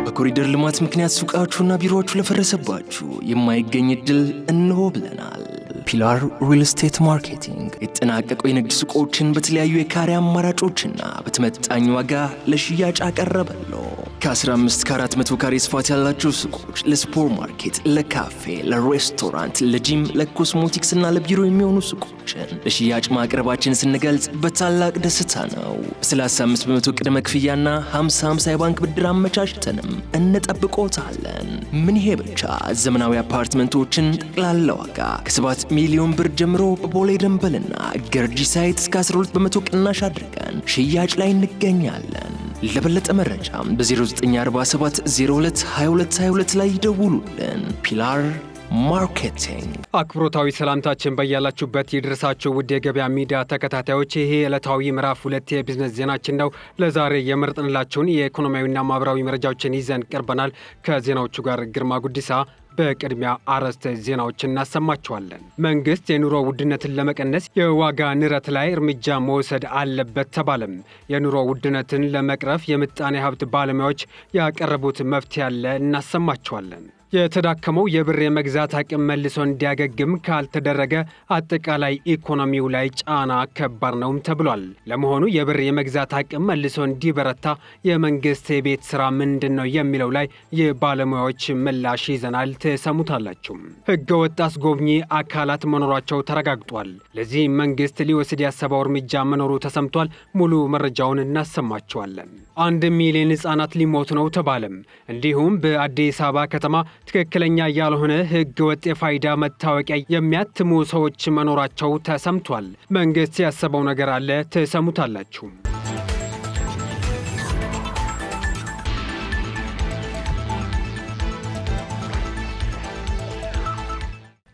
በኮሪደር ልማት ምክንያት ሱቃችሁና ቢሮዎቹ ለፈረሰባችሁ የማይገኝ እድል እንሆ ብለናል። ፒላር ሪል ስቴት ማርኬቲንግ የተጠናቀቁ የንግድ ሱቆችን በተለያዩ የካሬ አማራጮችና በተመጣጣኝ ዋጋ ለሽያጭ አቀረበለው። ከ15 ከ400 ካሬ ስፋት ያላቸው ሱቆች ለሱፐር ማርኬት፣ ለካፌ፣ ለሬስቶራንት፣ ለጂም፣ ለኮስሞቲክስ እና ለቢሮ የሚሆኑ ሱቆችን ለሽያጭ ማቅረባችን ስንገልጽ በታላቅ ደስታ ነው። በ35 በመቶ ቅድመ ክፍያና 50-50 የባንክ ብድር አመቻችተንም እንጠብቆታለን። ምን ይሄ ብቻ! ዘመናዊ አፓርትመንቶችን ጠቅላላ ዋጋ ከ7 ሚሊዮን ብር ጀምሮ በቦሌ ደንበልና ገርጂ ሳይት እስከ 12 በመቶ ቅናሽ አድርገን ሽያጭ ላይ እንገኛለን። ለበለጠ መረጃ በ0947 02 2222 ላይ ይደውሉልን። ፒላር ማርኬቲንግ። አክብሮታዊ ሰላምታችን በያላችሁበት ይድረሳችሁ ውድ የገበያ ሚዲያ ተከታታዮች፣ ይሄ ዕለታዊ ምዕራፍ 2 የቢዝነስ ዜናችን ነው። ለዛሬ የመረጥንላችሁን የኢኮኖሚያዊና ማህበራዊ መረጃዎችን ይዘን ቀርበናል። ከዜናዎቹ ጋር ግርማ ጉዲሳ። በቅድሚያ አርዕስተ ዜናዎችን እናሰማችኋለን። መንግስት የኑሮ ውድነትን ለመቀነስ የዋጋ ንረት ላይ እርምጃ መውሰድ አለበት ተባለም። የኑሮ ውድነትን ለመቅረፍ የምጣኔ ሀብት ባለሙያዎች ያቀረቡት መፍትሄ አለ፣ እናሰማችኋለን። የተዳከመው የብር የመግዛት አቅም መልሶ እንዲያገግም ካልተደረገ አጠቃላይ ኢኮኖሚው ላይ ጫና ከባድ ነውም ተብሏል። ለመሆኑ የብር የመግዛት አቅም መልሶ እንዲበረታ የመንግስት የቤት ስራ ምንድን ነው የሚለው ላይ የባለሙያዎች ምላሽ ይዘናል፣ ተሰሙታላችሁ። ህገወጥ አስጎብኚ አካላት መኖራቸው ተረጋግጧል። ለዚህ መንግስት ሊወስድ ያሰበው እርምጃ መኖሩ ተሰምቷል። ሙሉ መረጃውን እናሰማችኋለን። 1 ሚሊዮን ህጻናት ሊሞቱ ነው ተባለም። እንዲሁም በአዲስ አበባ ከተማ ትክክለኛ ያልሆነ ህገ ወጥ የፋይዳ መታወቂያ የሚያትሙ ሰዎች መኖራቸው ተሰምቷል። መንግስት ያሰበው ነገር አለ፣ ተሰሙታላችሁ።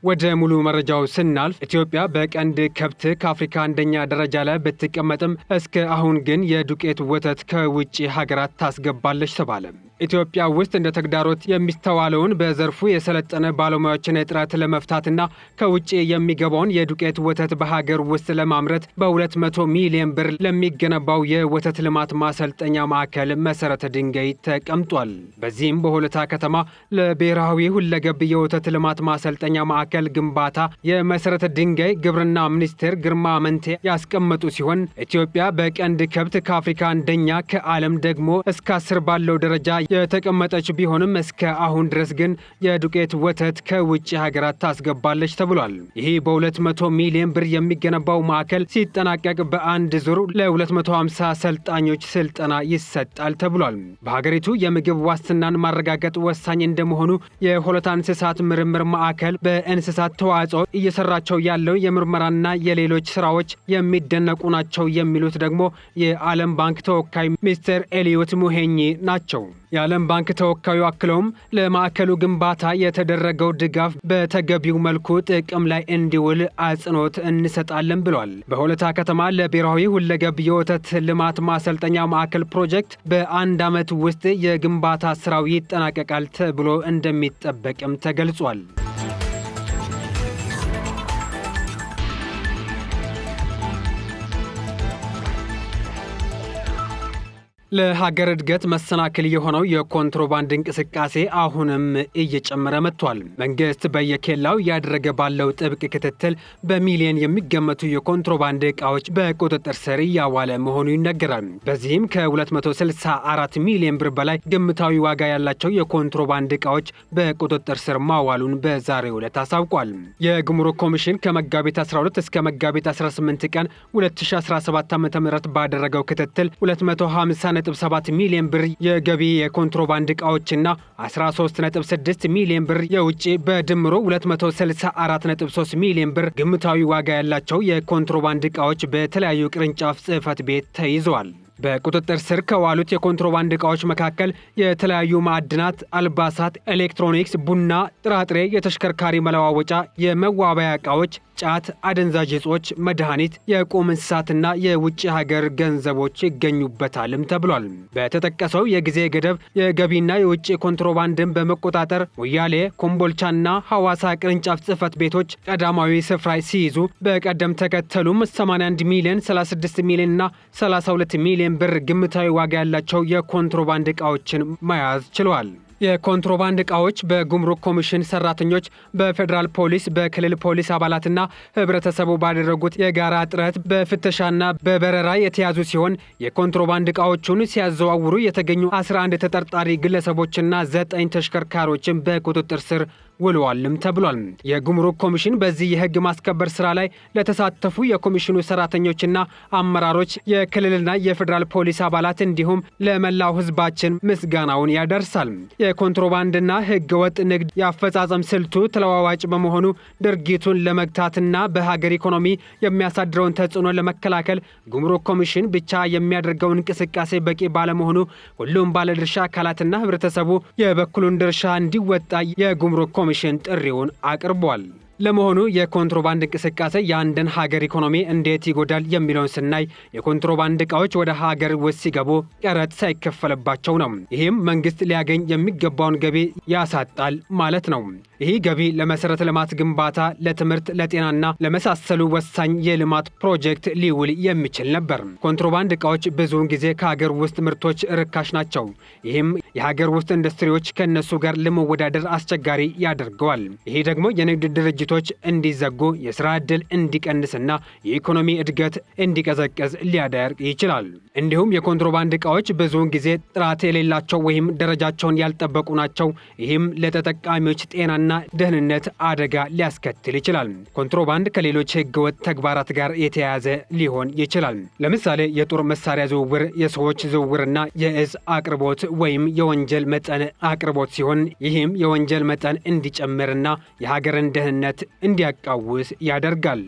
ወደ ሙሉ መረጃው ስናልፍ ኢትዮጵያ በቀንድ ከብት ከአፍሪካ አንደኛ ደረጃ ላይ ብትቀመጥም እስከ አሁን ግን የዱቄት ወተት ከውጭ ሀገራት ታስገባለች ተባለ። ኢትዮጵያ ውስጥ እንደ ተግዳሮት የሚስተዋለውን በዘርፉ የሰለጠነ ባለሙያዎችን እጥረት ለመፍታትና ከውጭ የሚገባውን የዱቄት ወተት በሀገር ውስጥ ለማምረት በ200 ሚሊዮን ብር ለሚገነባው የወተት ልማት ማሰልጠኛ ማዕከል መሰረተ ድንጋይ ተቀምጧል። በዚህም በሆለታ ከተማ ለብሔራዊ ሁለገብ የወተት ልማት ማሰልጠኛ ማዕከል ግንባታ የመሰረተ ድንጋይ ግብርና ሚኒስቴር ግርማ አመንቴ ያስቀመጡ ሲሆን ኢትዮጵያ በቀንድ ከብት ከአፍሪካ አንደኛ ከዓለም ደግሞ እስከ 10 ባለው ደረጃ የተቀመጠች ቢሆንም እስከ አሁን ድረስ ግን የዱቄት ወተት ከውጭ ሀገራት ታስገባለች ተብሏል። ይህ በ200 ሚሊዮን ብር የሚገነባው ማዕከል ሲጠናቀቅ በአንድ ዙር ለ250 ሰልጣኞች ስልጠና ይሰጣል ተብሏል። በሀገሪቱ የምግብ ዋስትናን ማረጋገጥ ወሳኝ እንደመሆኑ የሆለታ እንስሳት ምርምር ማዕከል በእንስሳት ተዋጽኦ እየሰራቸው ያለው የምርመራና የሌሎች ስራዎች የሚደነቁ ናቸው የሚሉት ደግሞ የዓለም ባንክ ተወካይ ሚስተር ኤሊዮት ሙሄኚ ናቸው። የዓለም ባንክ ተወካዩ አክለውም ለማዕከሉ ግንባታ የተደረገው ድጋፍ በተገቢው መልኩ ጥቅም ላይ እንዲውል አጽንኦት እንሰጣለን ብሏል። በሆለታ ከተማ ለብሔራዊ ሁለገብ የወተት ልማት ማሰልጠኛ ማዕከል ፕሮጀክት በአንድ ዓመት ውስጥ የግንባታ ስራው ይጠናቀቃል ተብሎ እንደሚጠበቅም ተገልጿል። ለሀገር እድገት መሰናክል የሆነው የኮንትሮባንድ እንቅስቃሴ አሁንም እየጨመረ መጥቷል። መንግስት በየኬላው እያደረገ ባለው ጥብቅ ክትትል በሚሊዮን የሚገመቱ የኮንትሮባንድ ዕቃዎች በቁጥጥር ስር እያዋለ መሆኑ ይነገራል። በዚህም ከ264 ሚሊዮን ብር በላይ ግምታዊ ዋጋ ያላቸው የኮንትሮባንድ ዕቃዎች በቁጥጥር ስር ማዋሉን በዛሬው ዕለት አሳውቋል። የጉምሩክ ኮሚሽን ከመጋቢት 12 እስከ መጋቢት 18 ቀን 2017 ዓ.ም ባደረገው ክትትል 250.7 ሚሊዮን ብር የገቢ የኮንትሮባንድ ዕቃዎችና 13.6 ሚሊዮን ብር የውጭ በድምሮ 264.3 ሚሊዮን ብር ግምታዊ ዋጋ ያላቸው የኮንትሮባንድ ዕቃዎች በተለያዩ ቅርንጫፍ ጽሕፈት ቤት ተይዘዋል። በቁጥጥር ስር ከዋሉት የኮንትሮባንድ ዕቃዎች መካከል የተለያዩ ማዕድናት፣ አልባሳት፣ ኤሌክትሮኒክስ፣ ቡና፣ ጥራጥሬ፣ የተሽከርካሪ መለዋወጫ፣ የመዋቢያ ዕቃዎች፣ ጫት፣ አደንዛዥ እጾች፣ መድኃኒት፣ የቁም እንስሳትና የውጭ ሀገር ገንዘቦች ይገኙበታልም ተብሏል። በተጠቀሰው የጊዜ ገደብ የገቢና የውጭ ኮንትሮባንድን በመቆጣጠር ሞያሌ፣ ኮምቦልቻና ሐዋሳ ቅርንጫፍ ጽህፈት ቤቶች ቀዳማዊ ስፍራ ሲይዙ በቀደም ተከተሉም 81 ሚሊዮን፣ 36 ሚሊዮን እና 32 ሚሊዮን ብር ግምታዊ ዋጋ ያላቸው የኮንትሮባንድ ዕቃዎችን መያዝ ችለዋል። የኮንትሮባንድ ዕቃዎች በጉምሩክ ኮሚሽን ሰራተኞች፣ በፌዴራል ፖሊስ፣ በክልል ፖሊስ አባላትና ህብረተሰቡ ባደረጉት የጋራ ጥረት በፍተሻና በበረራ የተያዙ ሲሆን የኮንትሮባንድ ዕቃዎቹን ሲያዘዋውሩ የተገኙ 11 ተጠርጣሪ ግለሰቦችና 9 ተሽከርካሪዎችን በቁጥጥር ስር ውለዋልም ተብሏል። የጉምሩክ ኮሚሽን በዚህ የህግ ማስከበር ስራ ላይ ለተሳተፉ የኮሚሽኑ ሰራተኞችና አመራሮች፣ የክልልና የፌዴራል ፖሊስ አባላት እንዲሁም ለመላው ህዝባችን ምስጋናውን ያደርሳል። የኮንትሮባንድና ህገወጥ ንግድ የአፈጻጸም ስልቱ ተለዋዋጭ በመሆኑ ድርጊቱን ለመግታትና በሀገር ኢኮኖሚ የሚያሳድረውን ተጽዕኖ ለመከላከል ጉምሩክ ኮሚሽን ብቻ የሚያደርገው እንቅስቃሴ በቂ ባለመሆኑ ሁሉም ባለድርሻ አካላትና ህብረተሰቡ የበኩሉን ድርሻ እንዲወጣ የጉምሩክ ኮሚሽን ጥሪውን አቅርቧል። ለመሆኑ የኮንትሮባንድ እንቅስቃሴ የአንድን ሀገር ኢኮኖሚ እንዴት ይጎዳል የሚለውን ስናይ የኮንትሮባንድ ዕቃዎች ወደ ሀገር ውስጥ ሲገቡ ቀረጥ ሳይከፈልባቸው ነው። ይህም መንግስት ሊያገኝ የሚገባውን ገቢ ያሳጣል ማለት ነው። ይህ ገቢ ለመሰረተ ልማት ግንባታ፣ ለትምህርት፣ ለጤናና ለመሳሰሉ ወሳኝ የልማት ፕሮጀክት ሊውል የሚችል ነበር። ኮንትሮባንድ ዕቃዎች ብዙውን ጊዜ ከሀገር ውስጥ ምርቶች ርካሽ ናቸው። ይህም የሀገር ውስጥ ኢንዱስትሪዎች ከእነሱ ጋር ለመወዳደር አስቸጋሪ ያደርገዋል። ይህ ደግሞ የንግድ ድርጅቶች እንዲዘጉ፣ የስራ ዕድል እንዲቀንስና የኢኮኖሚ እድገት እንዲቀዘቅዝ ሊያደርግ ይችላል። እንዲሁም የኮንትሮባንድ ዕቃዎች ብዙውን ጊዜ ጥራት የሌላቸው ወይም ደረጃቸውን ያልጠበቁ ናቸው። ይህም ለተጠቃሚዎች ጤናና ደህንነት አደጋ ሊያስከትል ይችላል። ኮንትሮባንድ ከሌሎች ህገወጥ ተግባራት ጋር የተያያዘ ሊሆን ይችላል። ለምሳሌ የጦር መሳሪያ ዝውውር፣ የሰዎች ዝውውርና የእጽ አቅርቦት ወይም የወንጀል መጠን አቅርቦት ሲሆን ይህም የወንጀል መጠን እንዲጨምርና የሀገርን ደህንነት እንዲያቃውስ ያደርጋል።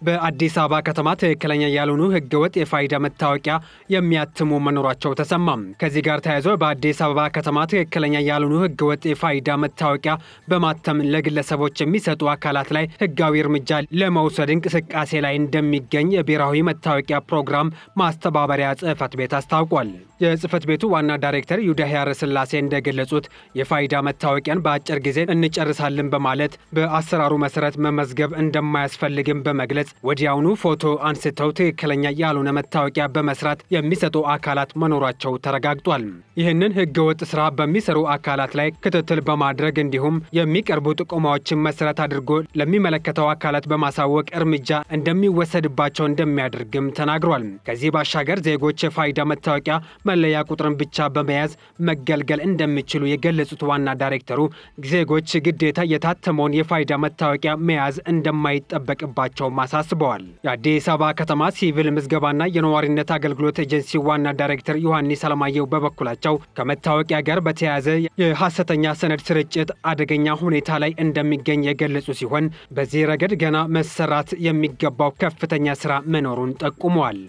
በአዲስ አበባ ከተማ ትክክለኛ ያልሆኑ ህገወጥ የፋይዳ መታወቂያ የሚያትሙ መኖራቸው ተሰማም። ከዚህ ጋር ተያይዞ በአዲስ አበባ ከተማ ትክክለኛ ያልሆኑ ህገወጥ የፋይዳ መታወቂያ በማተም ለግለሰቦች የሚሰጡ አካላት ላይ ህጋዊ እርምጃ ለመውሰድ እንቅስቃሴ ላይ እንደሚገኝ የብሔራዊ መታወቂያ ፕሮግራም ማስተባበሪያ ጽህፈት ቤት አስታውቋል። የጽህፈት ቤቱ ዋና ዳይሬክተር ዩዳሄር ስላሴ እንደገለጹት የፋይዳ መታወቂያን በአጭር ጊዜ እንጨርሳለን በማለት በአሰራሩ መሰረት መመዝገብ እንደማያስፈልግም በመግለጽ ወዲያውኑ ፎቶ አንስተው ትክክለኛ ያልሆነ መታወቂያ በመስራት የሚሰጡ አካላት መኖራቸው ተረጋግጧል። ይህንን ህገወጥ ስራ በሚሰሩ አካላት ላይ ክትትል በማድረግ እንዲሁም የሚቀርቡ ጥቆማዎችን መሰረት አድርጎ ለሚመለከተው አካላት በማሳወቅ እርምጃ እንደሚወሰድባቸው እንደሚያደርግም ተናግሯል። ከዚህ ባሻገር ዜጎች የፋይዳ መታወቂያ መለያ ቁጥርን ብቻ በመያዝ መገልገል እንደሚችሉ የገለጹት ዋና ዳይሬክተሩ ዜጎች ግዴታ የታተመውን የፋይዳ መታወቂያ መያዝ እንደማይጠበቅባቸው አሳስበዋል። የአዲስ አበባ ከተማ ሲቪል ምዝገባና የነዋሪነት አገልግሎት ኤጀንሲ ዋና ዳይሬክተር ዮሐንስ አለማየሁ በበኩላቸው ከመታወቂያ ጋር በተያያዘ የሐሰተኛ ሰነድ ስርጭት አደገኛ ሁኔታ ላይ እንደሚገኝ የገለጹ ሲሆን በዚህ ረገድ ገና መሰራት የሚገባው ከፍተኛ ስራ መኖሩን ጠቁመዋል።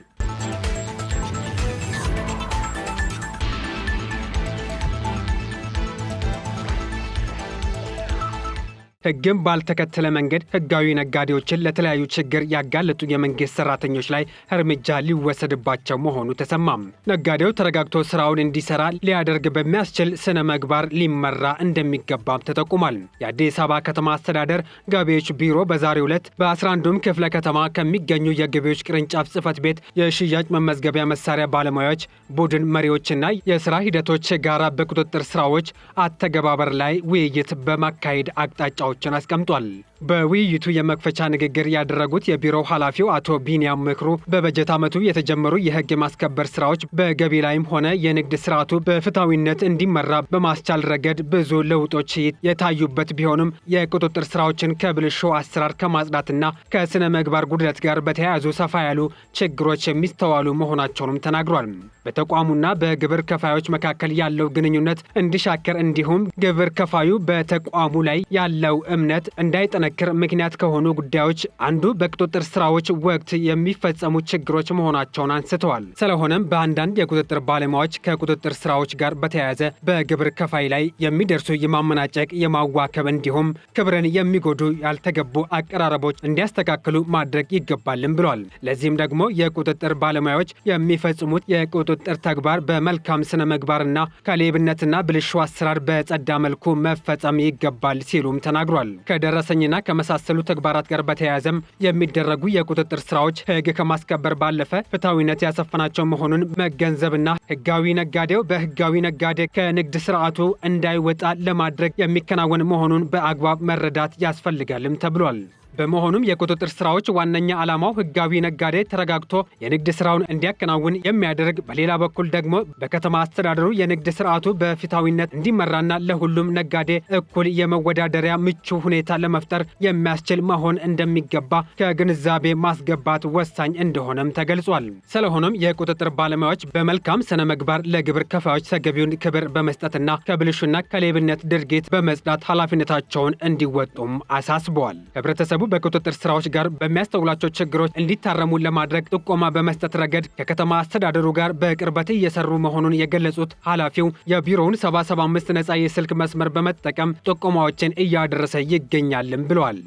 ሕግን ባልተከተለ መንገድ ህጋዊ ነጋዴዎችን ለተለያዩ ችግር ያጋለጡ የመንግስት ሰራተኞች ላይ እርምጃ ሊወሰድባቸው መሆኑ ተሰማም። ነጋዴው ተረጋግቶ ስራውን እንዲሰራ ሊያደርግ በሚያስችል ስነ ምግባር ሊመራ እንደሚገባም ተጠቁሟል። የአዲስ አበባ ከተማ አስተዳደር ገቢዎች ቢሮ በዛሬው ዕለት በ11ዱም ክፍለ ከተማ ከሚገኙ የገቢዎች ቅርንጫፍ ጽህፈት ቤት የሽያጭ መመዝገቢያ መሳሪያ ባለሙያዎች ቡድን መሪዎችና የስራ ሂደቶች ጋራ በቁጥጥር ስራዎች አተገባበር ላይ ውይይት በማካሄድ አቅጣጫዎች አስቀምጧል። በውይይቱ የመክፈቻ ንግግር ያደረጉት የቢሮው ኃላፊው አቶ ቢኒያም ምክሩ በበጀት ዓመቱ የተጀመሩ የህግ የማስከበር ስራዎች በገቢ ላይም ሆነ የንግድ ስርዓቱ በፍትሐዊነት እንዲመራ በማስቻል ረገድ ብዙ ለውጦች የታዩበት ቢሆንም የቁጥጥር ስራዎችን ከብልሹ አሰራር ከማጽዳትና ከስነ ምግባር ጉድለት ጋር በተያያዙ ሰፋ ያሉ ችግሮች የሚስተዋሉ መሆናቸውንም ተናግሯል። በተቋሙና በግብር ከፋዮች መካከል ያለው ግንኙነት እንዲሻከር እንዲሁም ግብር ከፋዩ በተቋሙ ላይ ያለው እምነት እንዳይጠነ እንዲጠነክር ምክንያት ከሆኑ ጉዳዮች አንዱ በቁጥጥር ስራዎች ወቅት የሚፈጸሙ ችግሮች መሆናቸውን አንስተዋል። ስለሆነም በአንዳንድ የቁጥጥር ባለሙያዎች ከቁጥጥር ስራዎች ጋር በተያያዘ በግብር ከፋይ ላይ የሚደርሱ የማመናጨቅ፣ የማዋከብ እንዲሁም ክብርን የሚጎዱ ያልተገቡ አቀራረቦች እንዲያስተካክሉ ማድረግ ይገባልም ብሏል። ለዚህም ደግሞ የቁጥጥር ባለሙያዎች የሚፈጽሙት የቁጥጥር ተግባር በመልካም ስነ ምግባርና ከሌብነትና ብልሹ አሰራር በጸዳ መልኩ መፈጸም ይገባል ሲሉም ተናግሯል። ከደረሰኝና ከመሳሰሉ ተግባራት ጋር በተያያዘም የሚደረጉ የቁጥጥር ስራዎች ሕግ ከማስከበር ባለፈ ፍትሐዊነት ያሰፈናቸው መሆኑን መገንዘብና ሕጋዊ ነጋዴው በሕጋዊ ነጋዴ ከንግድ ስርዓቱ እንዳይወጣ ለማድረግ የሚከናወን መሆኑን በአግባብ መረዳት ያስፈልጋልም ተብሏል። በመሆኑም የቁጥጥር ስራዎች ዋነኛ ዓላማው ሕጋዊ ነጋዴ ተረጋግቶ የንግድ ስራውን እንዲያከናውን የሚያደርግ፣ በሌላ በኩል ደግሞ በከተማ አስተዳደሩ የንግድ ስርዓቱ በፍትሐዊነት እንዲመራና ለሁሉም ነጋዴ እኩል የመወዳደሪያ ምቹ ሁኔታ ለመፍጠር የሚያስችል መሆን እንደሚገባ ከግንዛቤ ማስገባት ወሳኝ እንደሆነም ተገልጿል። ስለሆነም የቁጥጥር ባለሙያዎች በመልካም ስነ ምግባር ለግብር ከፋዮች ተገቢውን ክብር በመስጠትና ከብልሹና ከሌብነት ድርጊት በመጽዳት ኃላፊነታቸውን እንዲወጡም አሳስበዋል። ህብረተሰቡ በቁጥጥር ስራዎች ጋር በሚያስተውላቸው ችግሮች እንዲታረሙ ለማድረግ ጥቆማ በመስጠት ረገድ ከከተማ አስተዳደሩ ጋር በቅርበት እየሰሩ መሆኑን የገለጹት ኃላፊው የቢሮውን 775 ነጻ የስልክ መስመር በመጠቀም ጥቆማዎችን እያደረሰ ይገኛልም ብለዋል።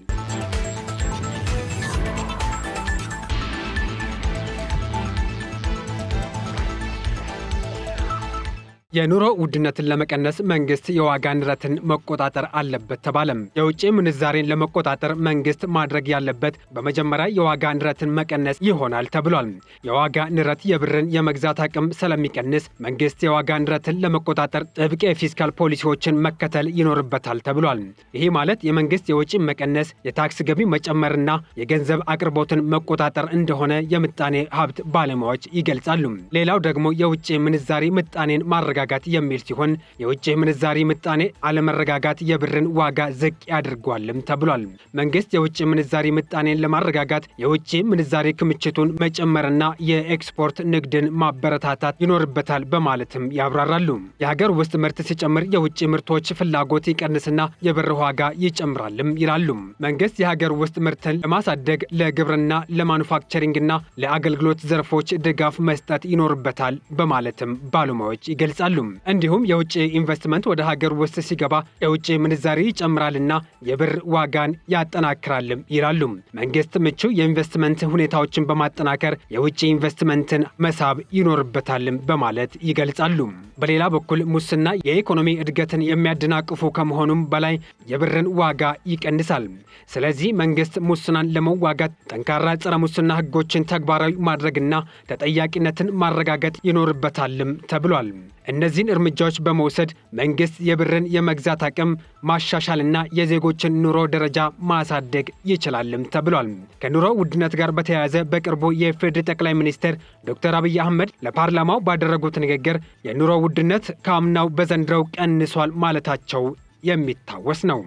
የኑሮ ውድነትን ለመቀነስ መንግስት የዋጋ ንረትን መቆጣጠር አለበት ተባለም። የውጭ ምንዛሬን ለመቆጣጠር መንግስት ማድረግ ያለበት በመጀመሪያ የዋጋ ንረትን መቀነስ ይሆናል ተብሏል። የዋጋ ንረት የብርን የመግዛት አቅም ስለሚቀንስ መንግስት የዋጋ ንረትን ለመቆጣጠር ጥብቅ የፊስካል ፖሊሲዎችን መከተል ይኖርበታል ተብሏል። ይህ ማለት የመንግስት የውጭ መቀነስ፣ የታክስ ገቢ መጨመርና የገንዘብ አቅርቦትን መቆጣጠር እንደሆነ የምጣኔ ሀብት ባለሙያዎች ይገልጻሉ። ሌላው ደግሞ የውጭ ምንዛሬ ምጣኔን ማረጋጋት የሚል ሲሆን የውጭ ምንዛሪ ምጣኔ አለመረጋጋት የብርን ዋጋ ዝቅ ያድርጓልም ተብሏል። መንግስት የውጭ ምንዛሪ ምጣኔን ለማረጋጋት የውጭ ምንዛሪ ክምችቱን መጨመርና የኤክስፖርት ንግድን ማበረታታት ይኖርበታል በማለትም ያብራራሉ። የሀገር ውስጥ ምርት ሲጨምር የውጭ ምርቶች ፍላጎት ይቀንስና የብር ዋጋ ይጨምራልም ይላሉ። መንግስት የሀገር ውስጥ ምርትን ለማሳደግ ለግብርና፣ ለማኑፋክቸሪንግና ለአገልግሎት ዘርፎች ድጋፍ መስጠት ይኖርበታል በማለትም ባለሙያዎች ይገልጻሉ። እንዲሁም የውጭ ኢንቨስትመንት ወደ ሀገር ውስጥ ሲገባ የውጭ ምንዛሪ ይጨምራልና የብር ዋጋን ያጠናክራልም ይላሉ። መንግስት ምቹ የኢንቨስትመንት ሁኔታዎችን በማጠናከር የውጭ ኢንቨስትመንትን መሳብ ይኖርበታልም በማለት ይገልጻሉ። በሌላ በኩል ሙስና የኢኮኖሚ እድገትን የሚያደናቅፉ ከመሆኑም በላይ የብርን ዋጋ ይቀንሳል። ስለዚህ መንግስት ሙስናን ለመዋጋት ጠንካራ ጸረ ሙስና ህጎችን ተግባራዊ ማድረግና ተጠያቂነትን ማረጋገጥ ይኖርበታልም ተብሏል። እነዚህን እርምጃዎች በመውሰድ መንግስት የብርን የመግዛት አቅም ማሻሻልና የዜጎችን ኑሮ ደረጃ ማሳደግ ይችላልም ተብሏል። ከኑሮ ውድነት ጋር በተያያዘ በቅርቡ የኢፌዴሪ ጠቅላይ ሚኒስትር ዶክተር አብይ አህመድ ለፓርላማው ባደረጉት ንግግር የኑሮ ውድነት ከአምናው በዘንድሮው ቀንሷል ማለታቸው የሚታወስ ነው።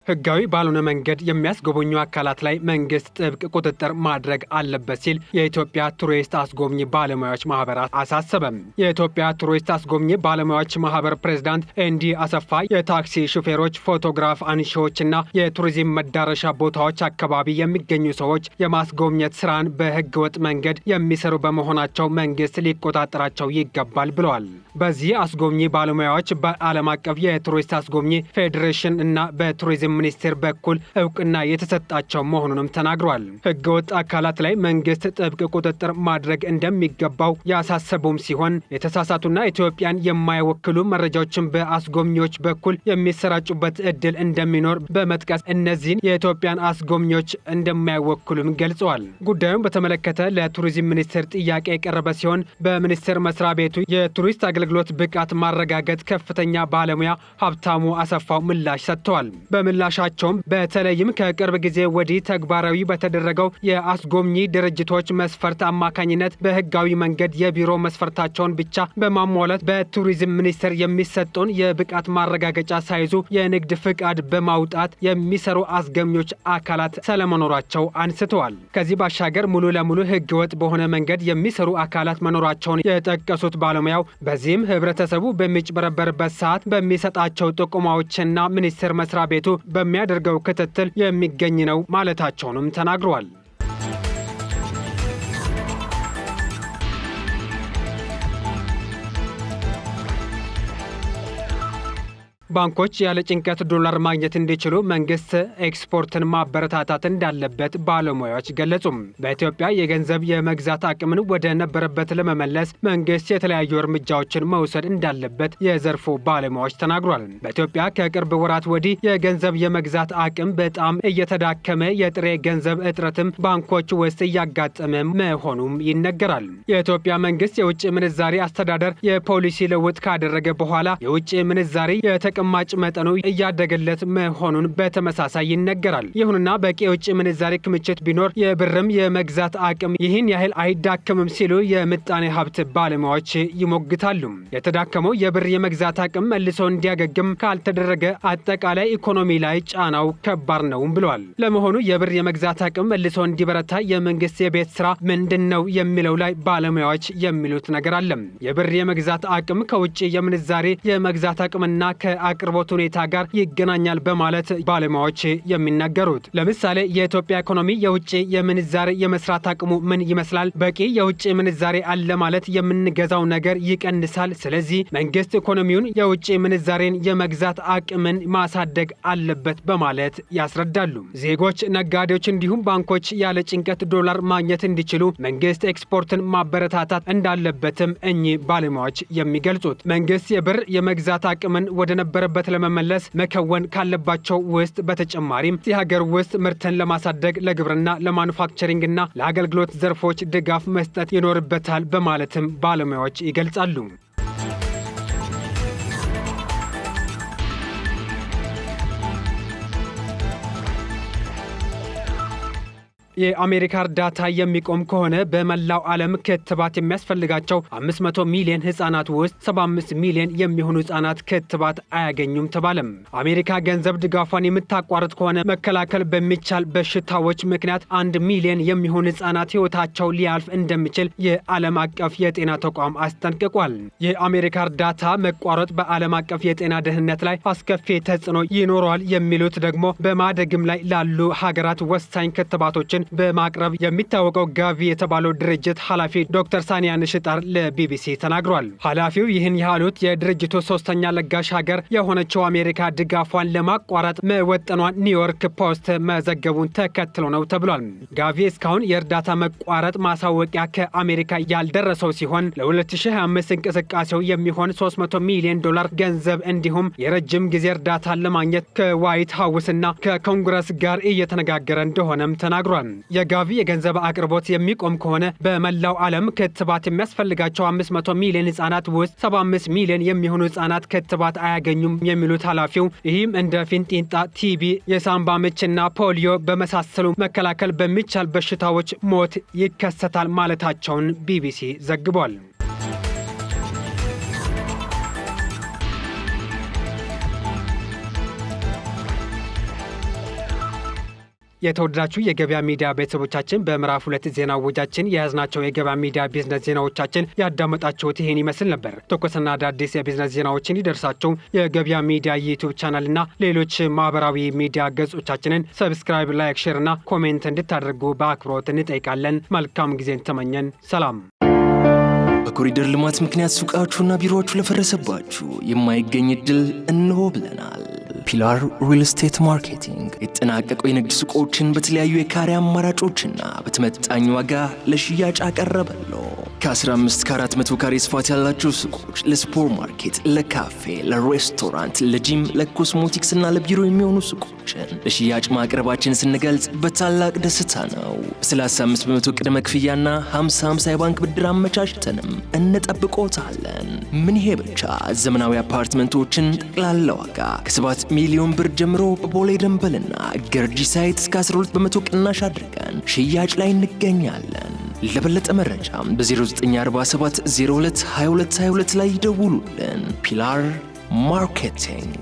ህጋዊ ባልሆነ መንገድ የሚያስጎበኙ አካላት ላይ መንግስት ጥብቅ ቁጥጥር ማድረግ አለበት ሲል የኢትዮጵያ ቱሪስት አስጎብኚ ባለሙያዎች ማህበራት አሳሰበም። የኢትዮጵያ ቱሪስት አስጎብኚ ባለሙያዎች ማህበር ፕሬዝዳንት ኤንዲ አሰፋ የታክሲ ሹፌሮች፣ ፎቶግራፍ አንሺዎችና የቱሪዝም መዳረሻ ቦታዎች አካባቢ የሚገኙ ሰዎች የማስጎብኘት ስራን በህገ ወጥ መንገድ የሚሰሩ በመሆናቸው መንግስት ሊቆጣጠራቸው ይገባል ብለዋል። በዚህ አስጎብኚ ባለሙያዎች በዓለም አቀፍ የቱሪስት አስጎብኚ ፌዴሬሽን እና በቱሪዝም ሚኒስቴር በኩል እውቅና የተሰጣቸው መሆኑንም ተናግሯል። ህገወጥ አካላት ላይ መንግስት ጥብቅ ቁጥጥር ማድረግ እንደሚገባው ያሳሰቡም ሲሆን የተሳሳቱና ኢትዮጵያን የማይወክሉ መረጃዎችን በአስጎብኚዎች በኩል የሚሰራጩበት እድል እንደሚኖር በመጥቀስ እነዚህን የኢትዮጵያን አስጎብኚዎች እንደማይወክሉም ገልጸዋል። ጉዳዩን በተመለከተ ለቱሪዝም ሚኒስቴር ጥያቄ የቀረበ ሲሆን በሚኒስቴር መስሪያ ቤቱ የቱሪስት አገልግሎት ብቃት ማረጋገጥ ከፍተኛ ባለሙያ ሀብታሙ አሰፋው ምላሽ ሰጥተዋል። በምላሹ በምላሻቸውም በተለይም ከቅርብ ጊዜ ወዲህ ተግባራዊ በተደረገው የአስጎብኚ ድርጅቶች መስፈርት አማካኝነት በህጋዊ መንገድ የቢሮ መስፈርታቸውን ብቻ በማሟላት በቱሪዝም ሚኒስቴር የሚሰጠውን የብቃት ማረጋገጫ ሳይዙ የንግድ ፍቃድ በማውጣት የሚሰሩ አስጎብኚዎች አካላት ስለመኖራቸው አንስተዋል። ከዚህ ባሻገር ሙሉ ለሙሉ ህገወጥ በሆነ መንገድ የሚሰሩ አካላት መኖራቸውን የጠቀሱት ባለሙያው በዚህም ህብረተሰቡ በሚጭበረበርበት ሰዓት በሚሰጣቸው ጥቆማዎችና ሚኒስቴር መስሪያ ቤቱ በሚያደርገው ክትትል የሚገኝ ነው ማለታቸውንም ተናግረዋል። ባንኮች ያለ ጭንቀት ዶላር ማግኘት እንዲችሉ መንግስት ኤክስፖርትን ማበረታታት እንዳለበት ባለሙያዎች ገለጹም። በኢትዮጵያ የገንዘብ የመግዛት አቅምን ወደ ነበረበት ለመመለስ መንግስት የተለያዩ እርምጃዎችን መውሰድ እንዳለበት የዘርፉ ባለሙያዎች ተናግሯል። በኢትዮጵያ ከቅርብ ወራት ወዲህ የገንዘብ የመግዛት አቅም በጣም እየተዳከመ፣ የጥሬ ገንዘብ እጥረትም ባንኮች ውስጥ እያጋጠመ መሆኑም ይነገራል። የኢትዮጵያ መንግስት የውጭ ምንዛሬ አስተዳደር የፖሊሲ ለውጥ ካደረገ በኋላ የውጭ ምንዛሬ ተቀማጭ መጠኑ እያደገለት መሆኑን በተመሳሳይ ይነገራል። ይሁንና በቂ የውጭ ምንዛሬ ክምችት ቢኖር የብርም የመግዛት አቅም ይህን ያህል አይዳከምም ሲሉ የምጣኔ ሀብት ባለሙያዎች ይሞግታሉ። የተዳከመው የብር የመግዛት አቅም መልሶ እንዲያገግም ካልተደረገ አጠቃላይ ኢኮኖሚ ላይ ጫናው ከባድ ነው ብለዋል። ለመሆኑ የብር የመግዛት አቅም መልሶ እንዲበረታ የመንግስት የቤት ስራ ምንድን ነው የሚለው ላይ ባለሙያዎች የሚሉት ነገር አለ። የብር የመግዛት አቅም ከውጭ የምንዛሬ የመግዛት አቅምና አቅርቦት ሁኔታ ጋር ይገናኛል በማለት ባለሙያዎች የሚናገሩት። ለምሳሌ የኢትዮጵያ ኢኮኖሚ የውጭ የምንዛሬ የመስራት አቅሙ ምን ይመስላል? በቂ የውጭ ምንዛሬ አለ ማለት የምንገዛው ነገር ይቀንሳል። ስለዚህ መንግስት ኢኮኖሚውን የውጭ ምንዛሬን የመግዛት አቅምን ማሳደግ አለበት በማለት ያስረዳሉ። ዜጎች፣ ነጋዴዎች እንዲሁም ባንኮች ያለ ጭንቀት ዶላር ማግኘት እንዲችሉ መንግስት ኤክስፖርትን ማበረታታት እንዳለበትም እኚህ ባለሙያዎች የሚገልጹት። መንግስት የብር የመግዛት አቅምን ወደ ነበረበት ለመመለስ መከወን ካለባቸው ውስጥ በተጨማሪም የሀገር ውስጥ ምርትን ለማሳደግ ለግብርና፣ ለማኑፋክቸሪንግ እና ለአገልግሎት ዘርፎች ድጋፍ መስጠት ይኖርበታል በማለትም ባለሙያዎች ይገልጻሉ። የአሜሪካ እርዳታ የሚቆም ከሆነ በመላው ዓለም ክትባት የሚያስፈልጋቸው 500 ሚሊዮን ህጻናት ውስጥ 75 ሚሊዮን የሚሆኑ ህጻናት ክትባት አያገኙም ተባለም። አሜሪካ ገንዘብ ድጋፏን የምታቋርጥ ከሆነ መከላከል በሚቻል በሽታዎች ምክንያት 1 ሚሊዮን የሚሆኑ ህጻናት ህይወታቸው ሊያልፍ እንደሚችል የዓለም አቀፍ የጤና ተቋም አስጠንቅቋል። የአሜሪካ እርዳታ መቋረጥ በዓለም አቀፍ የጤና ደህንነት ላይ አስከፊ ተጽዕኖ ይኖረዋል የሚሉት ደግሞ በማደግም ላይ ላሉ ሀገራት ወሳኝ ክትባቶችን በማቅረብ የሚታወቀው ጋቪ የተባለው ድርጅት ኃላፊ ዶክተር ሳኒያ ንሽጣር ለቢቢሲ ተናግሯል። ኃላፊው ይህን ያሉት የድርጅቱ ሶስተኛ ለጋሽ ሀገር የሆነችው አሜሪካ ድጋፏን ለማቋረጥ መወጠኗን ኒውዮርክ ፖስት መዘገቡን ተከትሎ ነው ተብሏል። ጋቪ እስካሁን የእርዳታ መቋረጥ ማሳወቂያ ከአሜሪካ ያልደረሰው ሲሆን ለ2025 እንቅስቃሴው የሚሆን 300 ሚሊዮን ዶላር ገንዘብ እንዲሁም የረጅም ጊዜ እርዳታን ለማግኘት ከዋይት ሀውስና ከኮንግረስ ጋር እየተነጋገረ እንደሆነም ተናግሯል። የጋቪ የገንዘብ አቅርቦት የሚቆም ከሆነ በመላው ዓለም ክትባት የሚያስፈልጋቸው 500 ሚሊዮን ህጻናት ውስጥ 75 ሚሊዮን የሚሆኑ ህጻናት ክትባት አያገኙም የሚሉት ኃላፊው ይህም እንደ ፊንጢጣ፣ ቲቢ፣ የሳምባ ምችና ፖሊዮ በመሳሰሉ መከላከል በሚቻል በሽታዎች ሞት ይከሰታል ማለታቸውን ቢቢሲ ዘግቧል። የተወደዳችሁ የገበያ ሚዲያ ቤተሰቦቻችን በምዕራፍ 2 ዜና ወጃችን የያዝናቸው የገበያ ሚዲያ ቢዝነስ ዜናዎቻችን ያዳመጣችሁት ይሄን ይመስል ነበር። ትኩስና አዳዲስ የቢዝነስ ዜናዎችን ይደርሳችሁ የገበያ ሚዲያ ዩቲዩብ ቻናልና ሌሎች ማህበራዊ ሚዲያ ገጾቻችንን ሰብስክራይብ፣ ላይክ፣ ሼር እና ኮሜንት እንድታደርጉ በአክብሮት እንጠይቃለን። መልካም ጊዜን ተመኘን። ሰላም። በኮሪደር ልማት ምክንያት ሱቃችሁና ቢሮዎቹ ለፈረሰባችሁ የማይገኝ እድል እንሆ ብለናል። ፒላር ሪል ስቴት ማርኬቲንግ የተጠናቀቁ የንግድ ሱቆችን በተለያዩ የካሬ አማራጮችና በተመጣጣኝ ዋጋ ለሽያጭ አቀረበለው። ከ15 ከ400 ካሬ ስፋት ያላቸው ሱቆች ለሱፐር ማርኬት፣ ለካፌ፣ ለሬስቶራንት፣ ለጂም፣ ለኮስሞቲክስ እና ለቢሮ የሚሆኑ ሱቆች ቤቶችን ለሽያጭ ማቅረባችን ስንገልጽ በታላቅ ደስታ ነው። 35 በመቶ ቅድመ ክፍያና 50/50 የባንክ ብድር አመቻችተንም እንጠብቆታለን። ምን ይሄ ብቻ! ዘመናዊ አፓርትመንቶችን ጠቅላላ ዋጋ ከ7 ሚሊዮን ብር ጀምሮ በቦሌ ደንበልና ገርጂ ሳይት እስከ 12 በመቶ ቅናሽ አድርገን ሽያጭ ላይ እንገኛለን። ለበለጠ መረጃም በ0947 02 2222 ላይ ይደውሉልን። ፒላር ማርኬቲንግ